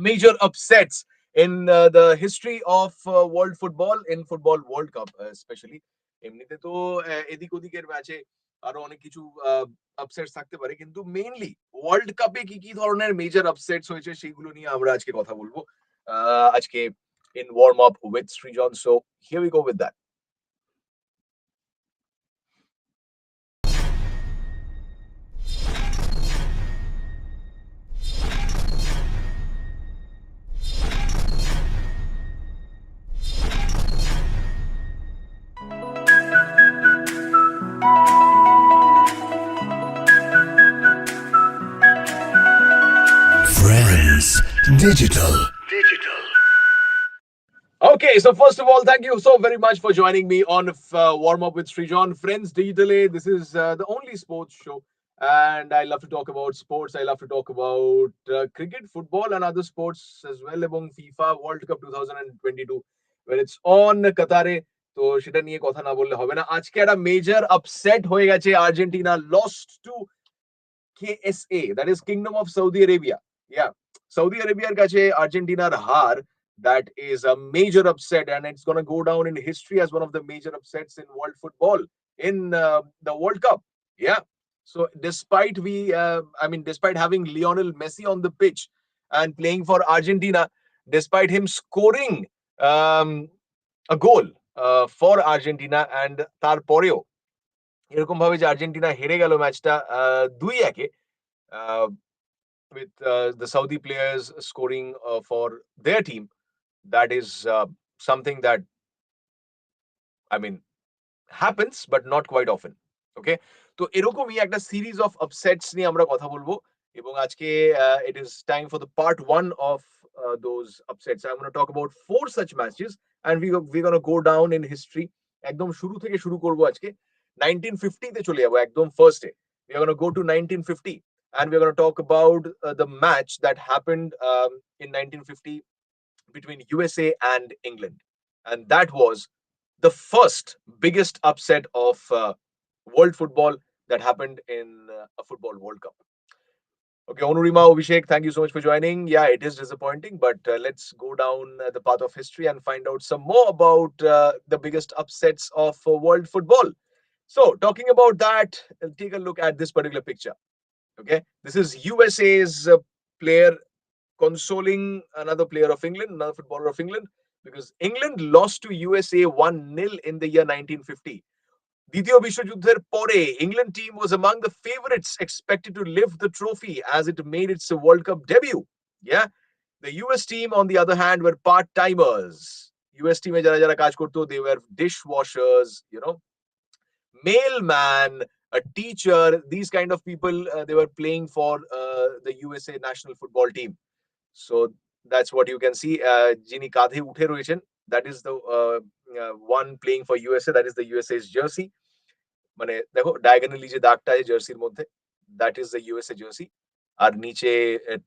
major upsets in the history of world football, in football World Cup especially. এমনিতে তো এদিক ওদিকের ম্যাচে আরো অনেক কিছু আপসেটস থাকতে পারে, কিন্তু মেইনলি ওয়ার্ল্ড কাপে কি কি ধরনের মেজর আপসেটস হয়েছে সেগুলো নিয়ে আমরা আজকে কথা বলবো আজকে in warm up with Srijon. So here we go with that. Friends Digital. Okay, so first of all, thank you so very much for joining me on Warm Up with Srijon. Friends Digitally, this is the only sports show, and I love to talk about sports. I love to talk about cricket, football, and other sports as well. Among FIFA World Cup 2022, when it's on Qatar, তো সেটা নিয়ে কথা না বললে হবে না। আজকে একটা মেজর আপসেট হয়ে গেছে, Argentina lost to KSA, that is Kingdom of Saudi Arabia. Yeah, Saudi Arabiaর কাছে আর্জেন্টিনার হার, that is a major upset, and it's going to go down in history as one of the major upsets in world football in the World Cup. Yeah. So despite having Lionel Messi on the pitch and playing for Argentina, despite him scoring um, a goal for Argentina, and তারপরেও এরকম ভাবে যে Argentina হেরে গেল ম্যাচটা 2-1 with the Saudi players scoring for their team. That is something that, I mean, happens but not quite often. Okay, তো এরকমই একটা সিরিজ অফ আপসেটস নিয়ে আমরা কথা বলবো, এবং আজকে it is time for the part 1 of those upsets. I'm going to talk about 4 such matches, and we're going to go down in history. একদম শুরু থেকে শুরু করব আজকে 1950 তে চলে যাব, একদম first day we are going to go to 1950, and we're going to talk about the match that happened in 1950 between USA and England. And that was the first biggest upset of world football that happened in a football World Cup. Okay, Onurima, Abhishek, thank you so much for joining. Yeah, it is disappointing, but let's go down the path of history and find out some more about the biggest upsets of world football. So, talking about that, take a look at this particular picture. Okay, this is USA's player consoling another player of England, another footballer of England, because England lost to USA 1-0 in the year 1950. দ্বিতীয় বিশ্বযুদ্ধের পরে England team was among the favorites expected to lift the trophy as it made its World Cup debut. Yeah, the US team on the other hand were part-timers. US team যারা যারা কাজ করতো, they were dishwashers, mailman, a teacher, these kind of people, they were playing for the USA national football team. So that's what you can see. যিনি কাঁধে উঠে রয়েছেন, that is the one playing for USA, that is the USA's jersey. মানে দেখো diagonally যে দাগটা আছে জার্সির মধ্যে, that is the USA jersey. আর নিচে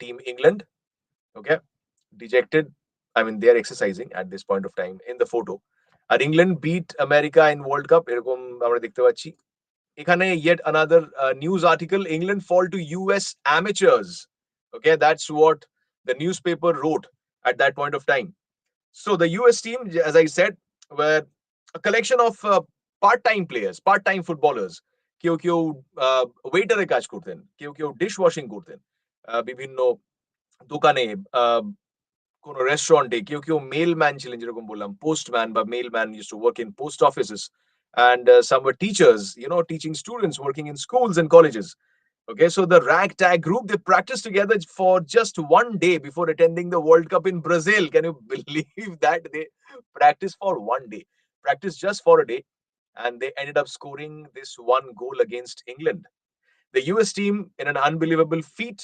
team England. Okay, dejected. I mean, they are exercising at this point of time in the photo. R England beat America in World Cup, এরকম আমরা দেখতে পাচ্ছি। এখানে yet another news article, England fall to US amateurs. Okay, that's what the newspaper wrote at that point of time. So the US team, as I said, were a collection of part-time players, part-time footballers. কেউ কেউ ওয়েটারে কাজ করতেন, কেউ কেউ dish washing করতেন বিভিন্ন দোকানে, কোনো রেস্টুরেন্টে, কেউ কেউ মেলম্যান ছিলেন, যেরকম বললাম পোস্টম্যান বা মেলম্যান used to work in post offices, and some were teachers, teaching students, working in schools and colleges. Okay, so the ragtag group, they practiced together for just 1 day before attending the World Cup in Brazil. Can you believe that? They practiced for 1 day, practiced just for a day, and they ended up scoring this one goal against England. The US team, in an unbelievable feat,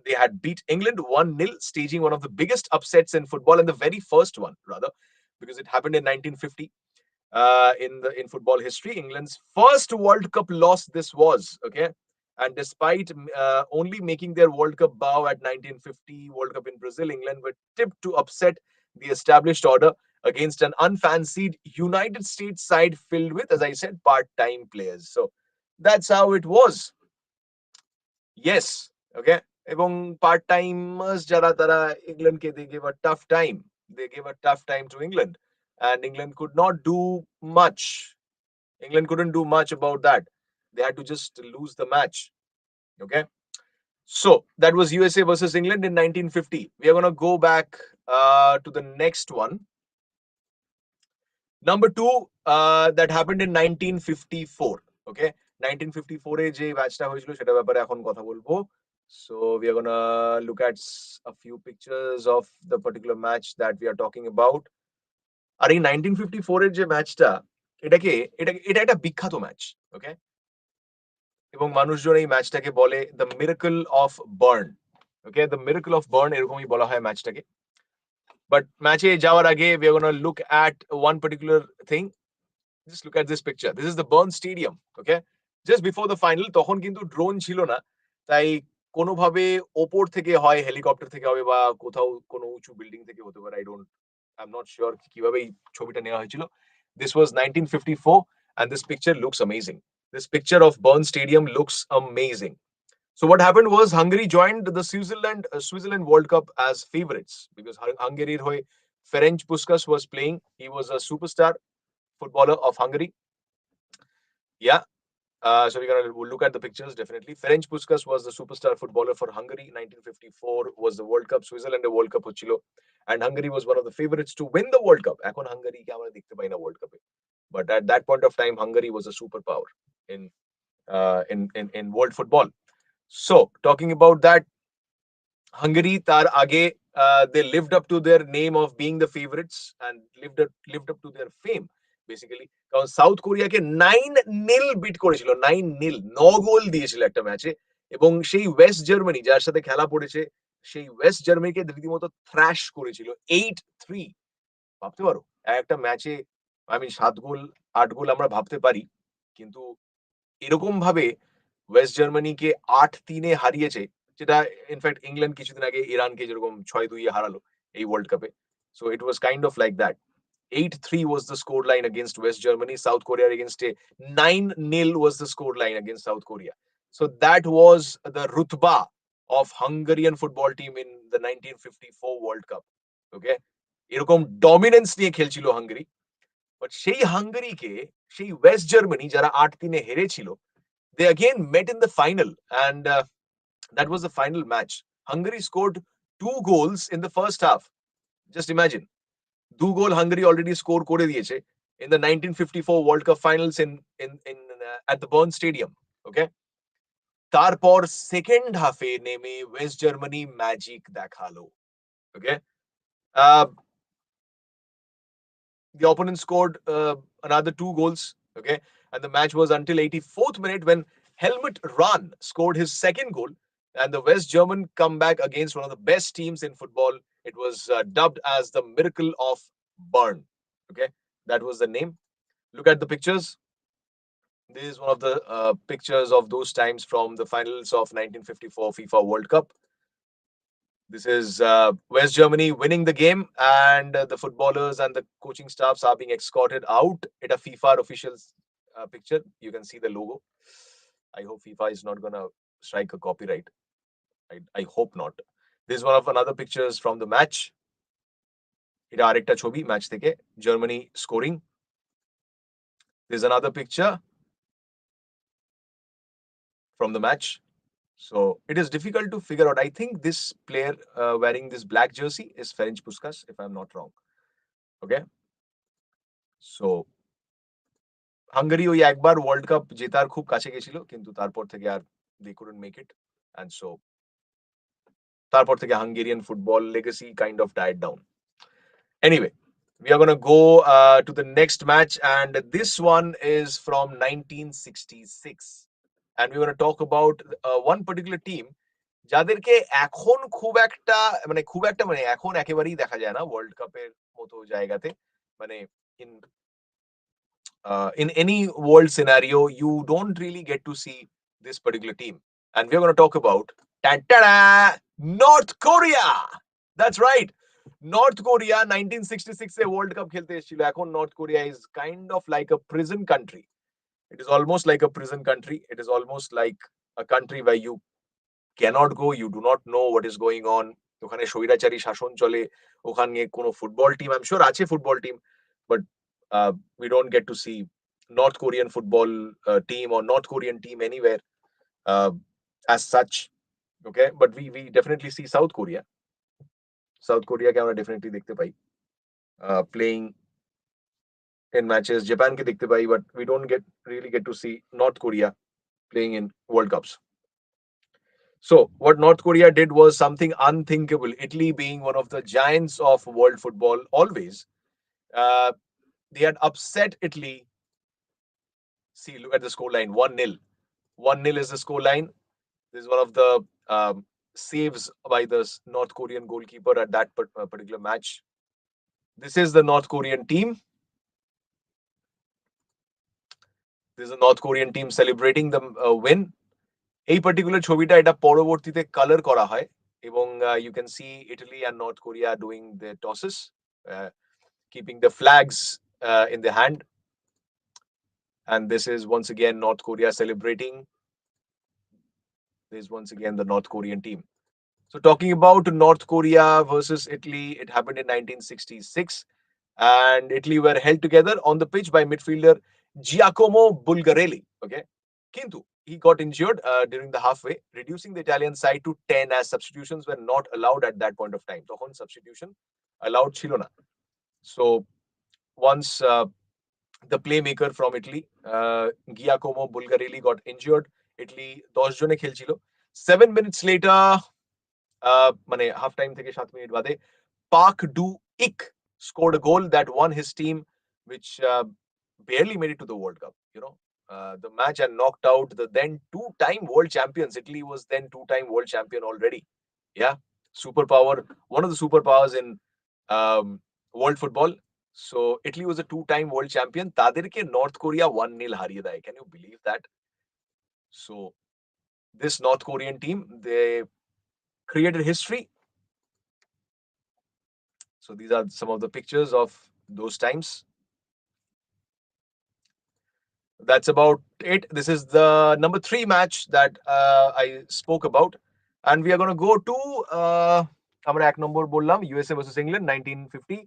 they had beat England 1-0, staging one of the biggest upsets in football, and the very first one, rather, because it happened in 1950. In football history, England's first World Cup loss this was, okay? And despite only making their World Cup bow at 1950 World Cup in Brazil, England were tipped to upset the established order against an unfancied United States side filled with, as I said, part-time players. So that's how it was. Yes, okay. এবং part timers যারা তারা ইংল্যান্ডকে they gave a tough time, they gave a tough time to England, and England could not do much. England couldn't do much about that. They had to just lose the match. Okay. So that was USA versus England in 1950. We are going to go back to the next one. Number two, that happened in 1954. Okay. 1954 এ যে ম্যাচটা হয়েছিল সেটা ব্যাপারে এখন কথা বলবো. So we are gonna look at a few pictures of the particular match that we are talking about. আর এই 1954 এর যে ম্যাচটা, এটাকে এটা এটা একটা বিখ্যাত ম্যাচ. ওকে. এবং মানুষজন এই ম্যাচটাকে বলে the miracle of burn. Okay, the miracle of burn এরকমই বলা হয় ম্যাচটাকে. বাট ম্যাচে যাওয়ার আগে we are gonna look at one particular thing. Just look at this picture. This is the Burn Stadium. Okay, just before the final, তখন কিন্তু drone ছিল না, তাই কোনোভাবে ওপর থেকে হয় হেলিকপ্টার থেকে হবে বা কোথাও কোনো উঁচু বিল্ডিং থেকে হতে পারে. I'm not sure কিভাবে এই ছবিটা নেওয়া হয়েছিল. This was 1954 and this picture looks amazing. This picture of Burn Stadium looks amazing. So what happened was Hungary joined the Switzerland World Cup as favorites because Hungary's hoye Ferenc Puskas was playing. He was a superstar footballer of Hungary. Yeah. So we're going to look at the pictures definitely. Ferenc Puskas was the superstar footballer for Hungary. 1954 was the World Cup. Switzerland a World Cup হচ্ছিল. And Hungary was one of the favorites to win the World Cup. এখন Hungary কে আমরা দেখতে পাই না World Cup. But at that point of time, Hungary was a superpower in in world football. So talking about that, Hungary তার আগে they lived up to their name of being the favorites and lived up to their fame basically. কারণ south কোরিয়াকে 9-0 bit করেছিল, 9-0, 9 গোল দিয়েছিল একটা ম্যাচে। এবং সেই West Germany যার সাথে খেলা পড়েছে, সেই ওয়েস্ট জার্মানিকে রীতিমতো থ্র্যাশ করেছিল 8-3। ভাবতে পারো একটা ম্যাচে, আমি 7 গোল 8 গোল আমরা ভাবতে পারি, কিন্তু এরকম ভাবে ওয়েস্ট জার্মানিকে 8-3 হারিয়েছে, যেটা ইনফ্যাক্ট ইংল্যান্ড কিছুদিন আগে ইরানকে যেরকম 6-2 হারালো এই ওয়ার্ল্ড কাপে। So it was kind of like that. 8-3 was the score line against West Germany. South Korea against a 9-0 was the score line against South Korea. So that was the rutba of Hungarian football team in the 1954 World Cup. Okay, এরকম dominance নিয়ে খেলছিল Hungary. But সেই হাঙ্গেরিকে সেই West Germany যারা 8-3 হেরেছিল, they again met in the final, and that was the final match. Hungary scored 2 goals in the first half. Just imagine, 2 goal Hungary already score করে দিয়েছে in the 1954 World Cup finals in at the Bern Stadium. Okay, তারপর second হাফে নেমে West Germany magic দেখালো। ওকে, the opponent scored another 2 goals. Okay, and the match was until 84th minute when Helmut Rahn scored his second goal, and the West German comeback against one of the best teams in football. It was dubbed as the Miracle of Bern. Okay, that was the name. Look at the pictures. This is one of the pictures of those times from the finals of 1954 FIFA World Cup. This is West Germany winning the game, and the footballers and the coaching staffs are being escorted out. It's a FIFA officials picture. You can see the logo. I hope FIFA is not gonna strike a copyright. I hope not. This is one of another pictures from the match. এটা আরেকটা ছবি match থেকে, Germany scoring. There's another picture from the match. So it is difficult to figure out. I think this player wearing this black jersey is Ferenc Puskas, if I'm not wrong. Okay. So Hungary ওই একবার world cup জেতার খুব কাছে গেছিল, কিন্তু তারপর থেকে আর they couldn't make it, and so তারপর থেকে Hungarian football legacy kind of died down. Anyway, we are going to go to the next match, and this one is from 1966, and we're going to talk about one particular team যাদেরকে এখন খুব একটা এখন একেবারেই দেখা যায় না world কাপের মতো জায়গাতে, মানে in in any world scenario you don't really get to see this particular team, and we're going to talk about North Korea. That's right, North Korea 1966 a world cup খেলতে এসেছিল। এখন North Korea is kind of like a prison country. It is almost like a prison country. It is almost like a country where you cannot go. You do not know what is going on. ওখানে স্বৈরাচারী শাসন চলে, ওখানে কোনো football team, I am sure আছে football team, but we don't get to see North Korean football team or North Korean team anywhere uh, as such. Okay, but we definitely see South Korea. South Korea কে আমরা definitely দেখতে পাই playing in matches. Japan কে দেখতে পাই, but we don't really get to see North Korea playing in World Cups. So, what North Korea did was something unthinkable. Italy, being one of the giants of world football, always, uh, they had upset Italy. See, look at the scoreline 1-0. 1-0 is the scoreline. This is one of the saves by the North Korean goalkeeper at that particular match. This is the North Korean team. This is the North Korean team celebrating the win. এই particular ছবিটা এটা পরবর্তীতে colour করা হয় এবং you can see Italy and North Korea doing the tosses, keeping the flags in the hand, and this is once again North Korea celebrating. This is once again the North Korean team. So talking about North Korea versus Italy, it happened in 1966, and Italy were held together on the pitch by midfielder Giacomo Bulgarelli. Okay, Kintu, he got injured during the halfway, reducing the Italian side to 10 as substitutions were not allowed at that point of time. তখন substitution allowed ছিল না. So once the playmaker from Italy, Giacomo Bulgarelli, got injured, Italy 10 জনে খেলছিল. 7 minutes later, মানে half time থেকে 7 minute বাদে, Park Do-ik scored a goal that won his team, which barely made it to the World Cup. The match and knocked out the then two-time world champions. Italy was then two-time world champion already. Yeah, superpower, one of the superpowers in world football. So Italy was a two-time world champion. তাদেরকে North Korea 1-0 হারিয়ে দেয়. Can you believe that? So this North Korean team, they created history. So these are some of the pictures of those times. That's about it. This is the number 3 match that I spoke about, and we are going to go to আমরা এক নম্বর বললাম USA versus England 1950.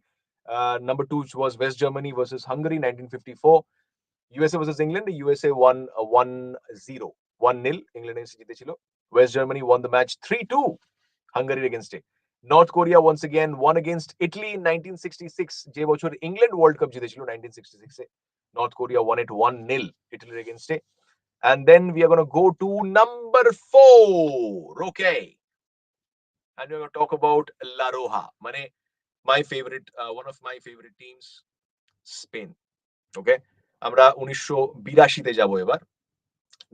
Number 2 was West Germany versus Hungary 1954. USA versus England, USA won 1-0, 1-0 England এসে জিতেছিল. West Germany won the match 3-2 Hungary against it. North Korea once again won against Italy in 1966. যে বছর England World Cup জিতেছিল 1966 এ, North Korea won it 1-0 Italy against it. And then we are going to go to number 4. Okay, and we're going to talk about La Roja. মানে my favorite, one of my favorite teams, Spain. Okay, আমরা 1982 তে যাব এবার.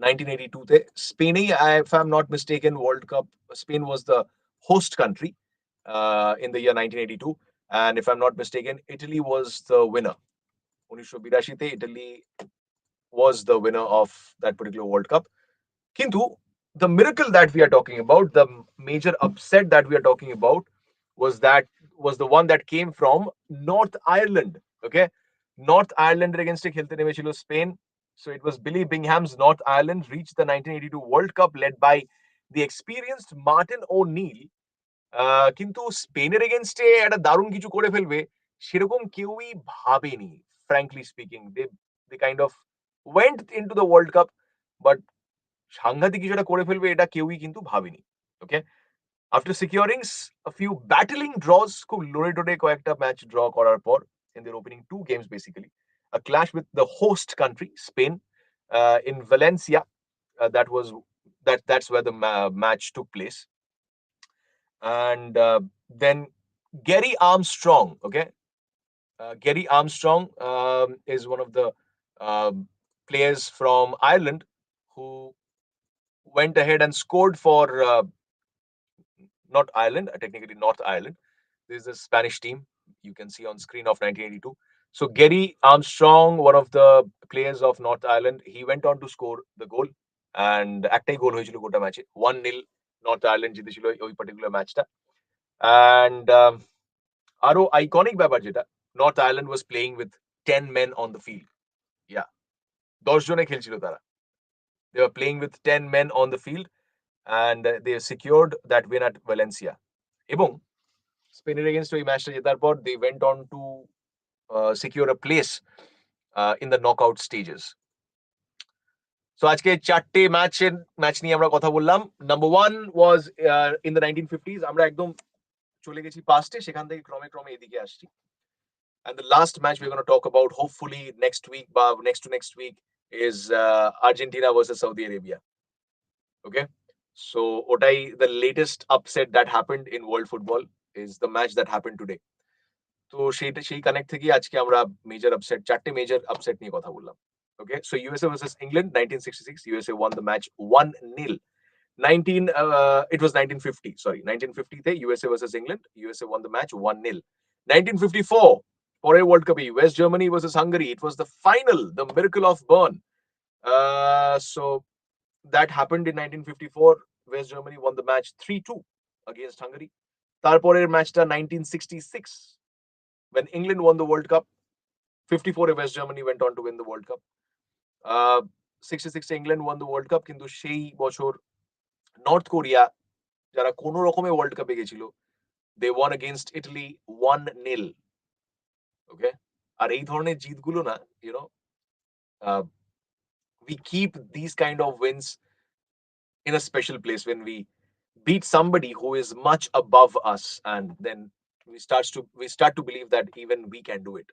1982 তে স্পেনে, if I'm not mistaken, World Cup, Spain was the host country in the year 1982, and if I'm not mistaken, Italy was the winner. 1982 তে Italy was the winner of that particular World Cup. Kintu, the miracle that we are talking about, the major upset that we are talking about, was the one that came from North Ireland. Okay, North Ireland against খেলতে নেমেছিল Spain. So it was Billy Bingham's North Ireland reached the 1982 World Cup led by the experienced Martin O'Neill. কিন্তু স্পেনের এগেনস্টে একটা দারুণ কিছু করে ফেলবে সেরকম কেউই ভাবেনি, frankly speaking. They kind of went into the World Cup, but সাংঘাতিক কিছু একটা করে ফেলবে এটা কেউই কিন্তু ভাবেনি. ওকে, after securing a few battling draws, খুব লড়ে টড়ে কয়েকটা ম্যাচ ড্র করার পর, in their opening 2 games basically, a clash with the host country Spain in Valencia, that's where the match took place. And then Gary Armstrong, okay, Gary Armstrong is one of the um, players from Ireland who went ahead and scored for not Ireland, technically North Ireland. This is the Spanish team you can see on screen of 1982. So Gary Armstrong, one of the players of North Ireland, he went on to score the goal, and একটাই গোল হয়েছিল গোটা ম্যাচে, 1-0 north Ireland জিতেছিল ওই particular ম্যাচটা. And আরো iconic ব্যাপার যেটা, north Ireland was playing with 10 men on the field. Yeah, 10 জনে খেলছিল তারা. They were playing with 10 men on the field. and they secured that win at Valencia. এবং স্পেনের এগেনস্ট ওই ম্যাচটা জেতার পর they went on to secure a place in the knockout stages. So আজকে চারটে ম্যাচ নিয়ে আমরা কথা বললাম। Number one was in the 1950s। আমরা একদম চলে গেছি পাস্টে, সেখান থেকে ক্রমে ক্রমে এদিকে আসছি। And the last match we're going to talk about, hopefully next week, next to next week, is Argentina versus Saudi Arabia. Okay, so otai the latest upset that happened in world football is the match that happened today. তো সেই connect থেকে আজকে আমরা major upset, চারটে major upset নিয়ে কথা বললাম। Okay, so USA versus England 1966, USA won the match 1-0. it was 1950, sorry, 1950 তে USA versus England, USA won the match 1-0. 1954 পরের ওয়ার্ল্ড কাপে West Germany versus Hungary, it was the final, the miracle of Bern. So that happened in 1954. West Germany won the match 3-2 against Hungary. তারপরের ম্যাচটা 1966 when England won the World Cup. 54 West Germany went on to win the World Cup. 66 England won the World Cup, কিন্তু সেই বছর north Korea, যারা কোনো রকমে world কাপে গেছিল, they won against Italy 1-0. ওকে, আর এই ধরনের জিতগুলো না, we keep these kind of wins in a special place when we beat somebody who is much above us, and then we start to believe that even we can do it,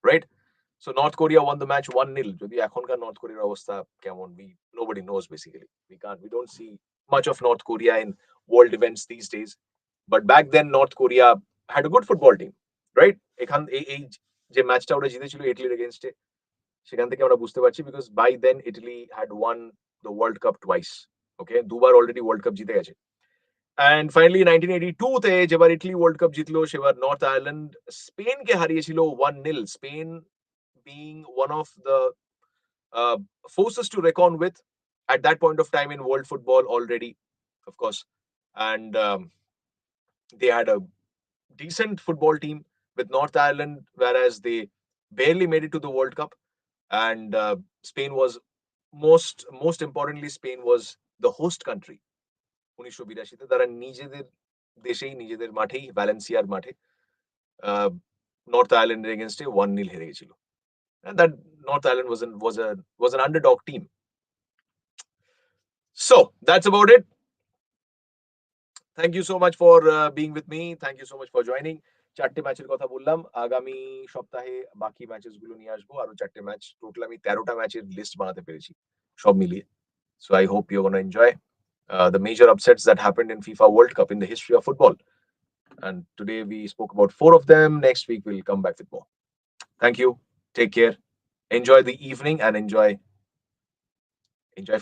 right? So North Korea won the match 1-0. যদি এখনকার north কোরিয়ার অবস্থা কেমন, nobody knows basically. We don't see much of North Korea in world events these days. But back then North Korea had a good football team, right? এখান এই যে ম্যাচটা ওরা জিতেছিল ইটালির এগেইনস্টে, সেখান থেকে আমরা বুঝতে পারছি, because by then Italy had won the World Cup twice. Okay, দুবার অলরেডি ওয়ার্ল্ড কাপ জিতে গেছে। And finally 1982 তে যেবার ইটালি ওয়ার্ল্ড কাপ জিতলো, সেবার নর্থ আয়ারল্যান্ড স্পেনকে হারিয়েছিল 1-0. Spain being one of the forces to reckon with at that point of time in world football already, of course. And they had a decent football team with North Ireland, whereas they barely made it to the World Cup. And Spain was most importantly, Spain was the host country. 1982 তে তারা নিজেদের দেশেই, নিজেদের মাঠেই, ভ্যালেন্সিয়ার মাঠে north আয়ারল্যান্ডের এগেইনস্টে 1-0 হেরে গেছিল। And that North Ireland was an underdog team. So that's about it. Thank you so much for being with me. Thank you so much for joining. চারটে ম্যাচের কথা বললাম, আগামী সপ্তাহে বাকি ম্যাচেস গুলো নিয়ে আসবো, আরো চারটে ম্যাচ, টোটাল আমি 13টা ম্যাচের লিস্ট বানাতে পেরেছি সব মিলিয়ে। So I hope you're going to enjoy the major upsets that happened in FIFA World Cup in the history of football. And today we spoke about 4 of them. Next week we'll come back with more. Thank you. Take care. Enjoy the evening and enjoy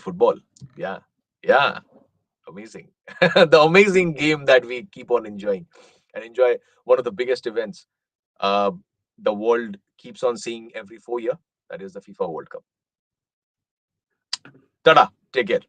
football. Yeah, amazing. The amazing game that we keep on enjoying, and enjoy one of the biggest events uh, the world keeps on seeing every 4 years, that is the FIFA World Cup. Tada, take care.